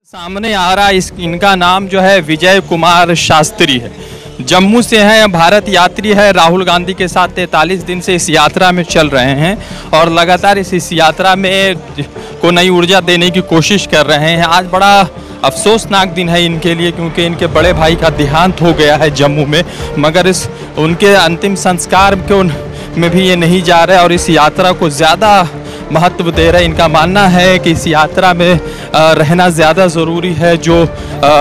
सामने आ रहा इनका नाम जो है विजय कुमार शास्त्री है। जम्मू से हैं, भारत यात्री है। राहुल गांधी के साथ 43 दिन से इस यात्रा में चल रहे हैं और लगातार इस यात्रा में को नई ऊर्जा देने की कोशिश कर रहे हैं। आज बड़ा अफसोसनाक दिन है इनके लिए, क्योंकि इनके बड़े भाई का देहांत हो गया है जम्मू में, मगर उनके अंतिम संस्कार में भी ये नहीं जा रहे और इस यात्रा को ज़्यादा महत्व दे रहे हैं। इनका मानना है कि इस यात्रा में रहना ज़्यादा ज़रूरी है। जो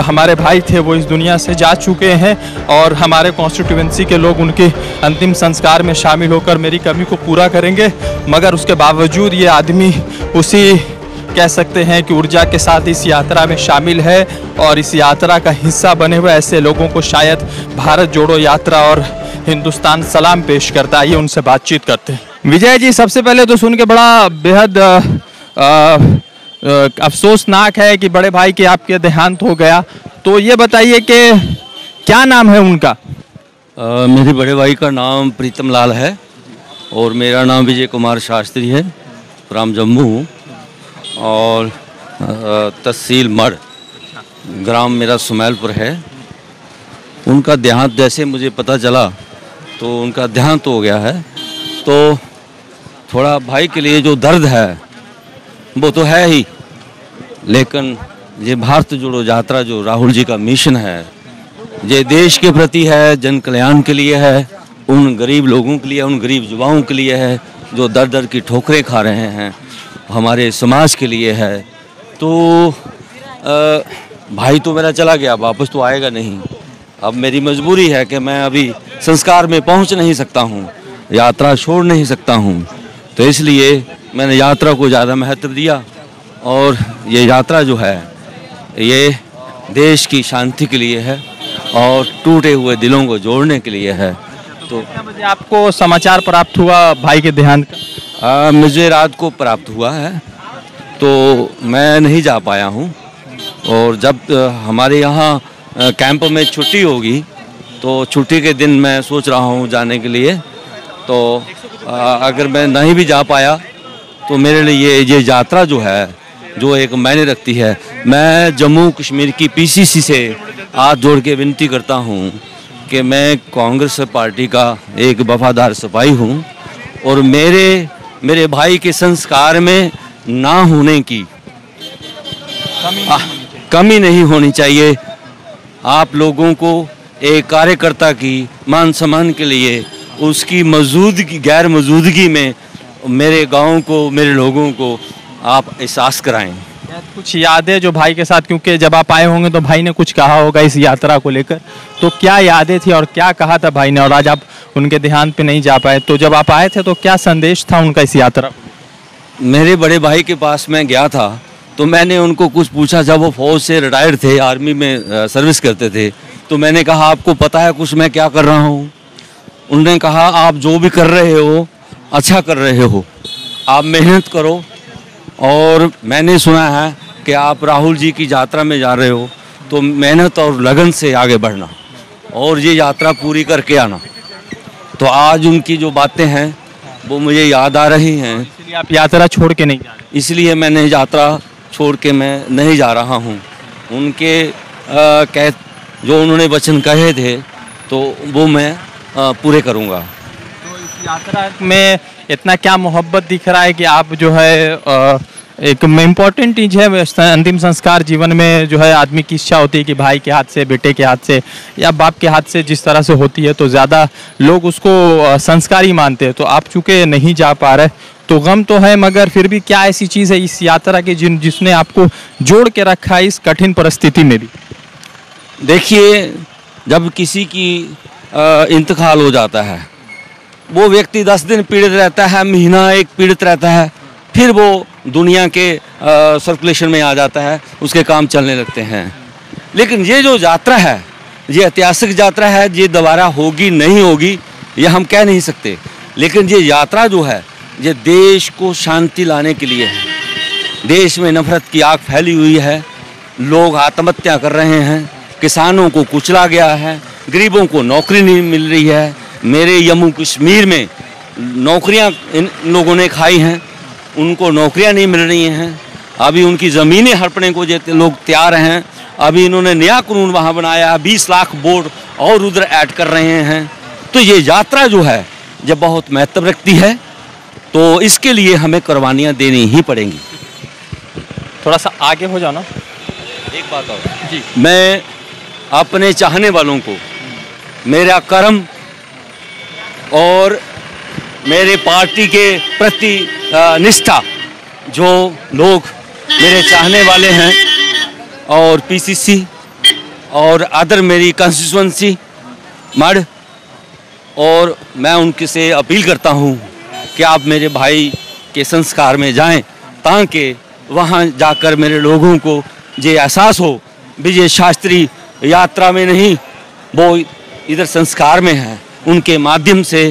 हमारे भाई थे वो इस दुनिया से जा चुके हैं और हमारे कॉन्स्टिट्यूएंसी के लोग उनके अंतिम संस्कार में शामिल होकर मेरी कमी को पूरा करेंगे। मगर उसके बावजूद ये आदमी उसी कह सकते हैं कि ऊर्जा के साथ इस यात्रा में शामिल है और इस यात्रा का हिस्सा बने हुए ऐसे लोगों को शायद भारत जोड़ो यात्रा और हिंदुस्तान सलाम पेश करता है। ये उनसे बातचीत करते हैं। विजय जी, सबसे पहले तो सुन के बड़ा बेहद अफसोसनाक है कि बड़े भाई के आपके देहांत हो गया। तो ये बताइए कि क्या नाम है उनका? मेरे बड़े भाई का नाम प्रीतम लाल है और मेरा नाम विजय कुमार शास्त्री है, फ्राम जम्मू, और तहसील मढ़, ग्राम मेरा सुमैलपुर है। उनका देहांत जैसे मुझे पता चला तो उनका देहांत हो गया है, तो थोड़ा भाई के लिए जो दर्द है वो तो है ही, लेकिन ये भारत जोड़ो यात्रा जो राहुल जी का मिशन है, ये देश के प्रति है, जन कल्याण के लिए है, उन गरीब लोगों के लिए, उन गरीब युवाओं के लिए है जो दर दर की ठोकरें खा रहे हैं, हमारे समाज के लिए है। तो भाई तो मेरा चला गया, वापस तो आएगा नहीं। अब मेरी मजबूरी है कि मैं अभी संस्कार में पहुंच नहीं सकता हूं, यात्रा छोड़ नहीं सकता हूं, तो इसलिए मैंने यात्रा को ज़्यादा महत्व दिया। और ये यात्रा जो है ये देश की शांति के लिए है और टूटे हुए दिलों को जोड़ने के लिए है। तो क्या बजे आपको समाचार प्राप्त हुआ भाई के देहांत का? मुझे रात को प्राप्त हुआ है, तो मैं नहीं जा पाया हूँ। और जब हमारे यहाँ कैंप में छुट्टी होगी तो छुट्टी के दिन मैं सोच रहा हूँ जाने के लिए। तो अगर मैं नहीं भी जा पाया तो मेरे लिए ये यात्रा जो है जो एक मायने रखती है। मैं जम्मू कश्मीर की पीसीसी से हाथ जोड़ के विनती करता हूँ कि मैं कांग्रेस पार्टी का एक वफादार सिपाही हूँ और मेरे भाई के संस्कार में ना होने की कमी नहीं होनी चाहिए। आप लोगों को एक कार्यकर्ता की मान सम्मान के लिए उसकी मौजूदगी, गैर मौजूदगी में मेरे गांव को, मेरे लोगों को आप एहसास कराएं। कुछ यादें जो भाई के साथ, क्योंकि जब आप आए होंगे तो भाई ने कुछ कहा होगा इस यात्रा को लेकर, तो क्या यादें थी और क्या कहा था भाई ने? और आज आप उनके देहांत पे नहीं जा पाए, तो जब आप आए थे तो क्या संदेश था उनका इस यात्रा? मेरे बड़े भाई के पास मैं गया था तो मैंने उनको कुछ पूछा। जब वो फौज से रिटायर्ड थे, आर्मी में सर्विस करते थे, तो मैंने कहा आपको पता है कुछ मैं क्या कर रहा हूँ? उन्होंने कहा आप जो भी कर रहे हो अच्छा कर रहे हो, आप मेहनत करो। और मैंने सुना है कि आप राहुल जी की यात्रा में जा रहे हो, तो मेहनत और लगन से आगे बढ़ना और ये यात्रा पूरी करके आना। तो आज उनकी जो बातें हैं वो मुझे याद आ रही हैं। इसलिए आप यात्रा छोड़ के नहीं जा रहे? इसलिए मैंने यात्रा छोड़ के मैं नहीं जा रहा हूँ। उनके जो उन्होंने वचन कहे थे तो वो मैं पूरे करूँगा। तो इस यात्रा में इतना क्या मोहब्बत दिख रहा है कि आप जो है एक इम्पॉर्टेंट चीज़ है, अंतिम संस्कार जीवन में जो है आदमी की इच्छा होती है कि भाई के हाथ से, बेटे के हाथ से या बाप के हाथ से जिस तरह से होती है तो ज़्यादा लोग उसको संस्कारी मानते हैं। तो आप चूँकि नहीं जा पा रहे तो गम तो है, मगर फिर भी क्या ऐसी चीज़ है इस यात्रा की जिसने आपको जोड़ के रखा है इस कठिन परिस्थिति में भी? देखिए, जब किसी की इंतकाल हो जाता है, वो व्यक्ति 10 दिन पीड़ित रहता है, महीना एक पीड़ित रहता है, फिर वो दुनिया के सर्कुलेशन में आ जाता है, उसके काम चलने लगते हैं। लेकिन ये जो यात्रा है ये ऐतिहासिक यात्रा है, ये दोबारा होगी नहीं होगी ये हम कह नहीं सकते, लेकिन ये यात्रा जो है ये देश को शांति लाने के लिए है। देश में नफरत की आग फैली हुई है, लोग आत्महत्या कर रहे हैं, किसानों को कुचला गया है, गरीबों को नौकरी नहीं मिल रही है। मेरे जम्मू कश्मीर में नौकरियां इन लोगों ने खाई हैं, उनको नौकरियां नहीं मिल रही हैं। अभी उनकी ज़मीनें हड़पने को लोग तैयार हैं। अभी इन्होंने नया कानून वहाँ बनाया, 20 लाख बोर्ड और उधर ऐड कर रहे हैं। तो ये यात्रा जो है जब बहुत महत्व रखती है, तो इसके लिए हमें कुर्बानियाँ देनी ही पड़ेंगी। थोड़ा सा आगे हो जाओ ना। एक बात और जी, मैं अपने चाहने वालों को मेरा कर्म और मेरे पार्टी के प्रति निष्ठा, जो लोग मेरे चाहने वाले हैं और पीसीसी और अदर मेरी कंस्टिट्यूंसी मढ़, और मैं उनके से अपील करता हूं कि आप मेरे भाई के संस्कार में जाएं, ताकि वहां जाकर मेरे लोगों को ये एहसास हो विजय शास्त्री यात्रा में नहीं, वो इधर संस्कार में है। उनके माध्यम से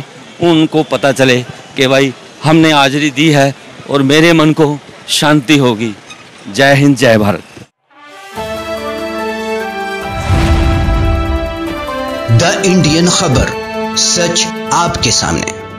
उनको पता चले कि भाई हमने हाजिरी दी है और मेरे मन को शांति होगी। जय हिंद, जय भारत। द इंडियन खबर, सच आपके सामने।